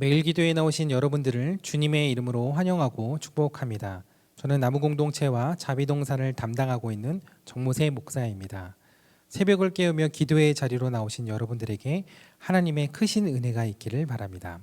매일 기도에 나오신 여러분들을 주님의 이름으로 환영하고 축복합니다. 저는 나무공동체와 자비동산을 담당하고 있는 정모세 목사입니다. 새벽을 깨우며 기도의 자리로 나오신 여러분들에게 하나님의 크신 은혜가 있기를 바랍니다.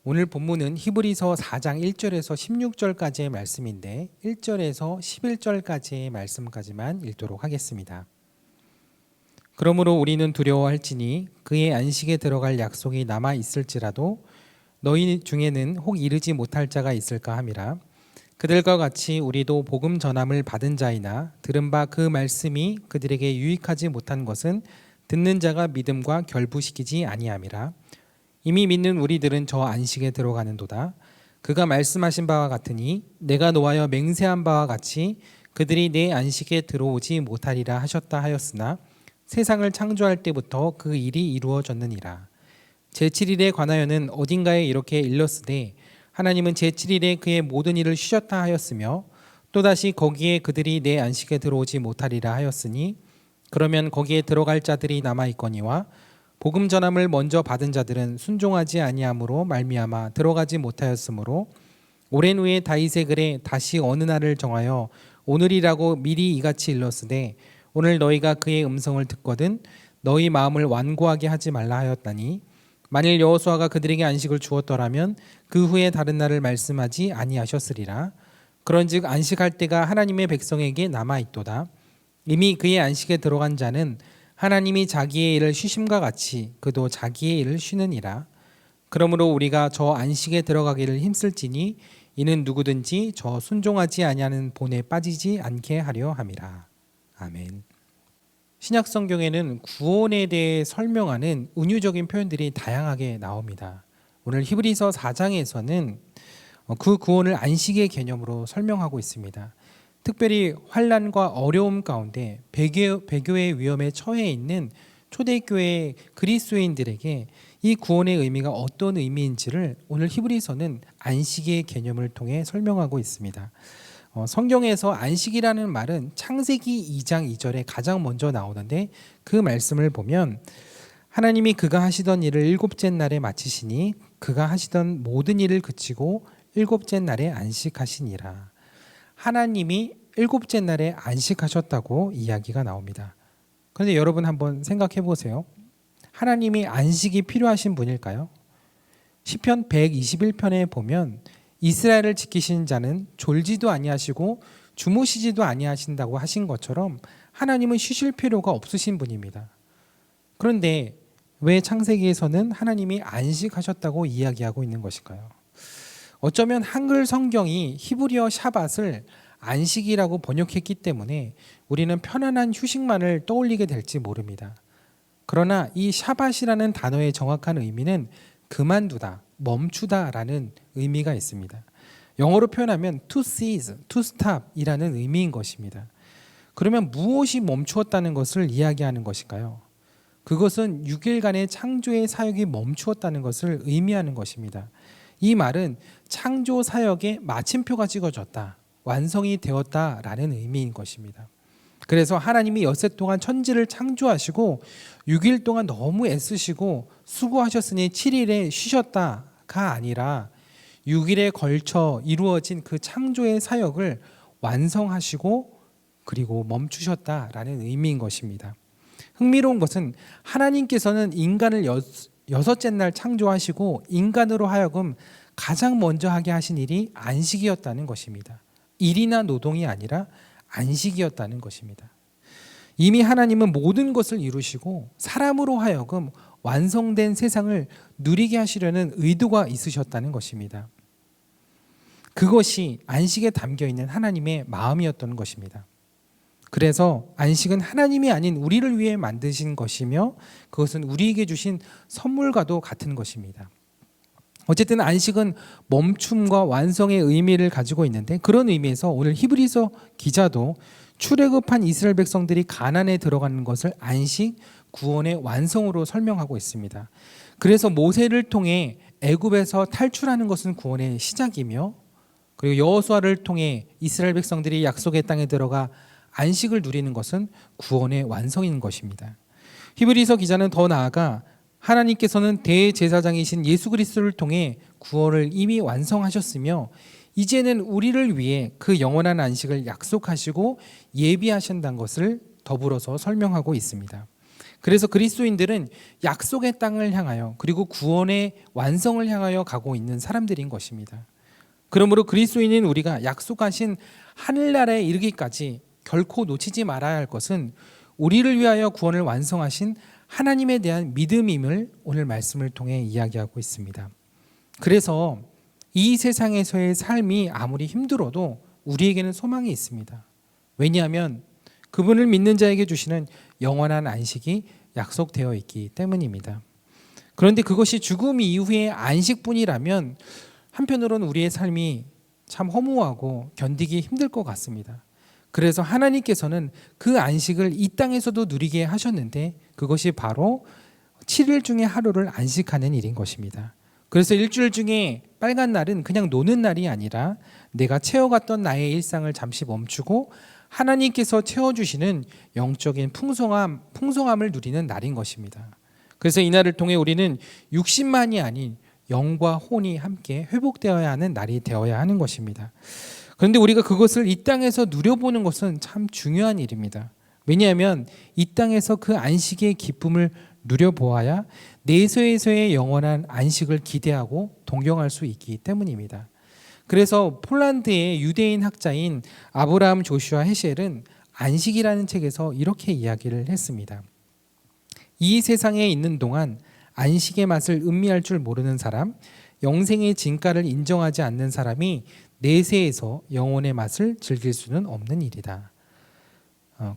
오늘 본문은 히브리서 4장 1절에서 16절까지의 말씀인데 1절에서 11절까지의 말씀까지만 읽도록 하겠습니다. 그러므로 우리는 두려워할지니 그의 안식에 들어갈 약속이 남아 있을지라도 너희 중에는 혹 이르지 못할 자가 있을까 함이라. 그들과 같이 우리도 복음 전함을 받은 자이나 들은 바 그 말씀이 그들에게 유익하지 못한 것은 듣는 자가 믿음과 결부시키지 아니함이라. 이미 믿는 우리들은 저 안식에 들어가는도다. 그가 말씀하신 바와 같으니 내가 노하여 맹세한 바와 같이 그들이 내 안식에 들어오지 못하리라 하셨다 하였으나 세상을 창조할 때부터 그 일이 이루어졌느니라. 제7일에 관하여는 어딘가에 이렇게 일렀으되 하나님은 제7일에 그의 모든 일을 쉬셨다 하였으며 또다시 거기에 그들이 내 안식에 들어오지 못하리라 하였으니 그러면 거기에 들어갈 자들이 남아있거니와 복음 전함을 먼저 받은 자들은 순종하지 아니함으로 말미암아 들어가지 못하였으므로 오랜 후에 다윗의 글에 다시 어느 날을 정하여 오늘이라고 미리 이같이 일렀으되 오늘 너희가 그의 음성을 듣거든 너희 마음을 완고하게 하지 말라 하였다니 만일 여호수아가 그들에게 안식을 주었더라면 그 후에 다른 날을 말씀하지 아니하셨으리라. 그런즉 안식할 때가 하나님의 백성에게 남아 있도다. 이미 그의 안식에 들어간 자는 하나님이 자기의 일을 쉬심과 같이 그도 자기의 일을 쉬느니라. 그러므로 우리가 저 안식에 들어가기를 힘쓸지니 이는 누구든지 저 순종하지 아니하는 본에 빠지지 않게 하려 함이라. 아멘. 신약 성경에는 구원에 대해 설명하는 은유적인 표현들이 다양하게 나옵니다. 오늘 히브리서 4장에서는 그 구원을 안식의 개념으로 설명하고 있습니다. 특별히 환난과 어려움 가운데 배교의 위험에 처해 있는 초대교회 그리스도인들에게 이 구원의 의미가 어떤 의미인지를 오늘 히브리서는 안식의 개념을 통해 설명하고 있습니다. 성경에서 안식이라는 말은 창세기 2장 2절에 가장 먼저 나오는데 그 말씀을 보면 하나님이 그가 하시던 일을 일곱째 날에 마치시니 그가 하시던 모든 일을 그치고 일곱째 날에 안식하시니라. 하나님이 일곱째 날에 안식하셨다고 이야기가 나옵니다. 그런데 여러분 한번 생각해 보세요. 하나님이 안식이 필요하신 분일까요? 시편 121편에 보면 이스라엘을 지키신 자는 졸지도 아니하시고 주무시지도 아니하신다고 하신 것처럼 하나님은 쉬실 필요가 없으신 분입니다. 그런데 왜 창세기에서는 하나님이 안식하셨다고 이야기하고 있는 것일까요? 어쩌면 한글 성경이 히브리어 샤밧을 안식이라고 번역했기 때문에 우리는 편안한 휴식만을 떠올리게 될지 모릅니다. 그러나 이 샤밧이라는 단어의 정확한 의미는 그만두다, 멈추다라는 의미가 있습니다. 영어로 표현하면 to cease, to stop 이라는 의미인 것입니다. 그러면 무엇이 멈추었다는 것을 이야기하는 것일까요? 그것은 6일간의 창조의 사역이 멈추었다는 것을 의미하는 것입니다. 이 말은 창조 사역에 마침표가 찍어졌다, 완성이 되었다라는 의미인 것입니다. 그래서 하나님이 엿새 동안 천지를 창조하시고 6일 동안 너무 애쓰시고 수고하셨으니 7일에 쉬셨다가 아니라 6일에 걸쳐 이루어진 그 창조의 사역을 완성하시고 그리고 멈추셨다라는 의미인 것입니다. 흥미로운 것은 하나님께서는 인간을 여섯째 날 창조하시고 인간으로 하여금 가장 먼저 하게 하신 일이 안식이었다는 것입니다. 일이나 노동이 아니라 안식이었다는 것입니다. 이미 하나님은 모든 것을 이루시고 사람으로 하여금 완성된 세상을 누리게 하시려는 의도가 있으셨다는 것입니다. 그것이 안식에 담겨 있는 하나님의 마음이었던 것입니다. 그래서 안식은 하나님이 아닌 우리를 위해 만드신 것이며 그것은 우리에게 주신 선물과도 같은 것입니다. 어쨌든 안식은 멈춤과 완성의 의미를 가지고 있는데 그런 의미에서 오늘 히브리서 기자도 출애굽한 이스라엘 백성들이 가나안에 들어가는 것을 안식, 구원의 완성으로 설명하고 있습니다. 그래서 모세를 통해 애굽에서 탈출하는 것은 구원의 시작이며 그리고 여호수아를 통해 이스라엘 백성들이 약속의 땅에 들어가 안식을 누리는 것은 구원의 완성인 것입니다. 히브리서 기자는 더 나아가 하나님께서는 대제사장이신 예수 그리스도를 통해 구원을 이미 완성하셨으며 이제는 우리를 위해 그 영원한 안식을 약속하시고 예비하신다는 것을 더불어서 설명하고 있습니다. 그래서 그리스도인들은 약속의 땅을 향하여 그리고 구원의 완성을 향하여 가고 있는 사람들인 것입니다. 그러므로 그리스도인인 우리가 약속하신 하늘나라에 이르기까지 결코 놓치지 말아야 할 것은 우리를 위하여 구원을 완성하신 하나님에 대한 믿음임을 오늘 말씀을 통해 이야기하고 있습니다. 그래서 이 세상에서의 삶이 아무리 힘들어도 우리에게는 소망이 있습니다. 왜냐하면 그분을 믿는 자에게 주시는 영원한 안식이 약속되어 있기 때문입니다. 그런데 그것이 죽음 이후의 안식뿐이라면 한편으로는 우리의 삶이 참 허무하고 견디기 힘들 것 같습니다. 그래서 하나님께서는 그 안식을 이 땅에서도 누리게 하셨는데 그것이 바로 7일 중에 하루를 안식하는 일인 것입니다. 그래서 일주일 중에 빨간 날은 그냥 노는 날이 아니라 내가 채워갔던 나의 일상을 잠시 멈추고 하나님께서 채워주시는 영적인 풍성함을 누리는 날인 것입니다. 그래서 이 날을 통해 우리는 육신만이 아닌 영과 혼이 함께 회복되어야 하는 날이 되어야 하는 것입니다. 그런데 우리가 그것을 이 땅에서 누려보는 것은 참 중요한 일입니다. 왜냐하면 이 땅에서 그 안식의 기쁨을 누려보아야 내세에서의 영원한 안식을 기대하고 동경할 수 있기 때문입니다. 그래서 폴란드의 유대인 학자인 아브라함 조슈아 헤셸은 안식이라는 책에서 이렇게 이야기를 했습니다. 이 세상에 있는 동안 안식의 맛을 음미할 줄 모르는 사람, 영생의 진가를 인정하지 않는 사람이 내세에서 영혼의 맛을 즐길 수는 없는 일이다.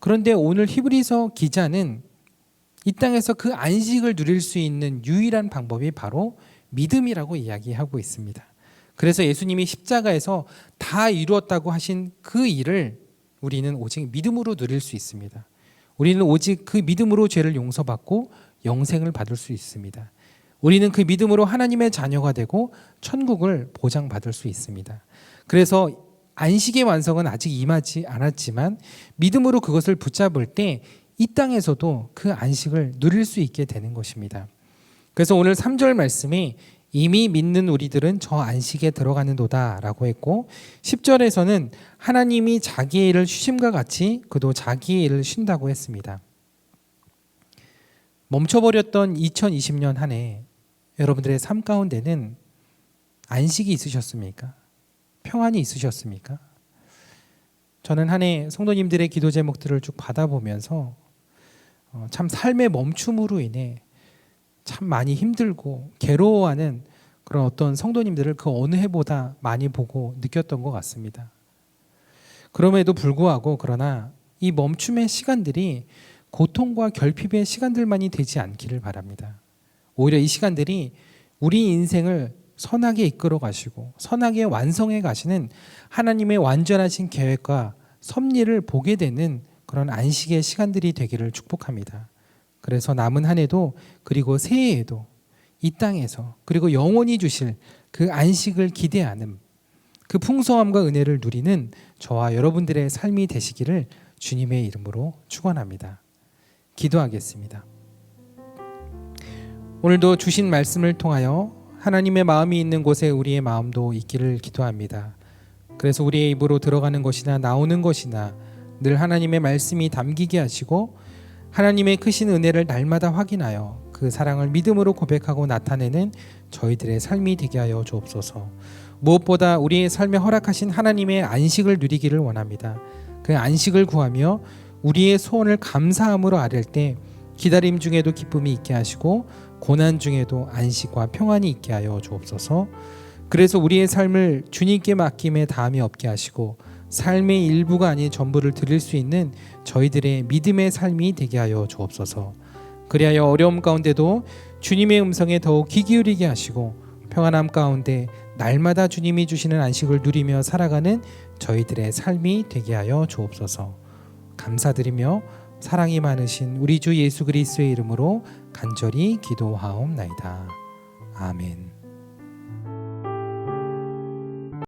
그런데 오늘 히브리서 기자는 이 땅에서 그 안식을 누릴 수 있는 유일한 방법이 바로 믿음이라고 이야기하고 있습니다. 그래서 예수님이 십자가에서 다 이루었다고 하신 그 일을 우리는 오직 믿음으로 누릴 수 있습니다. 우리는 오직 그 믿음으로 죄를 용서받고 영생을 받을 수 있습니다. 우리는 그 믿음으로 하나님의 자녀가 되고 천국을 보장받을 수 있습니다. 그래서 안식의 완성은 아직 임하지 않았지만 믿음으로 그것을 붙잡을 때 이 땅에서도 그 안식을 누릴 수 있게 되는 것입니다. 그래서 오늘 3절 말씀에 이미 믿는 우리들은 저 안식에 들어가는도다 라고 했고 10절에서는 하나님이 자기의 일을 쉬심과 같이 그도 자기의 일을 쉰다고 했습니다. 멈춰버렸던 2020년 한 해 여러분들의 삶 가운데는 안식이 있으셨습니까? 평안이 있으셨습니까? 저는 한 해 성도님들의 기도 제목들을 쭉 받아보면서 참 삶의 멈춤으로 인해 참 많이 힘들고 괴로워하는 그런 어떤 성도님들을 그 어느 해보다 많이 보고 느꼈던 것 같습니다. 그럼에도 불구하고 그러나 이 멈춤의 시간들이 고통과 결핍의 시간들만이 되지 않기를 바랍니다. 오히려 이 시간들이 우리 인생을 선하게 이끌어 가시고 선하게 완성해 가시는 하나님의 완전하신 계획과 섭리를 보게 되는 그런 안식의 시간들이 되기를 축복합니다. 그래서 남은 한 해도 그리고 새해에도 이 땅에서 그리고 영원히 주실 그 안식을 기대하는 그 풍성함과 은혜를 누리는 저와 여러분들의 삶이 되시기를 주님의 이름으로 축원합니다. 기도하겠습니다. 오늘도 주신 말씀을 통하여 하나님의 마음이 있는 곳에 우리의 마음도 있기를 기도합니다. 그래서 우리의 입으로 들어가는 것이나 나오는 것이나 늘 하나님의 말씀이 담기게 하시고 하나님의 크신 은혜를 날마다 확인하여 그 사랑을 믿음으로 고백하고 나타내는 저희들의 삶이 되게 하여 주옵소서. 무엇보다 우리의 삶에 허락하신 하나님의 안식을 누리기를 원합니다. 그 안식을 구하며 우리의 소원을 감사함으로 아뢰 때 기다림 중에도 기쁨이 있게 하시고 고난 중에도 안식과 평안이 있게 하여 주옵소서. 그래서 우리의 삶을 주님께 맡김에 다함이 없게 하시고 삶의 일부가 아닌 전부를 드릴 수 있는 저희들의 믿음의 삶이 되게 하여 주옵소서. 그리하여 어려움 가운데도 주님의 음성에 더욱 귀 기울이게 하시고 평안함 가운데 날마다 주님이 주시는 안식을 누리며 살아가는 저희들의 삶이 되게 하여 주옵소서. 감사드리며 사랑이 많으신 우리 주 예수 그리스도의 이름으로 간절히 기도하옵나이다. 아멘.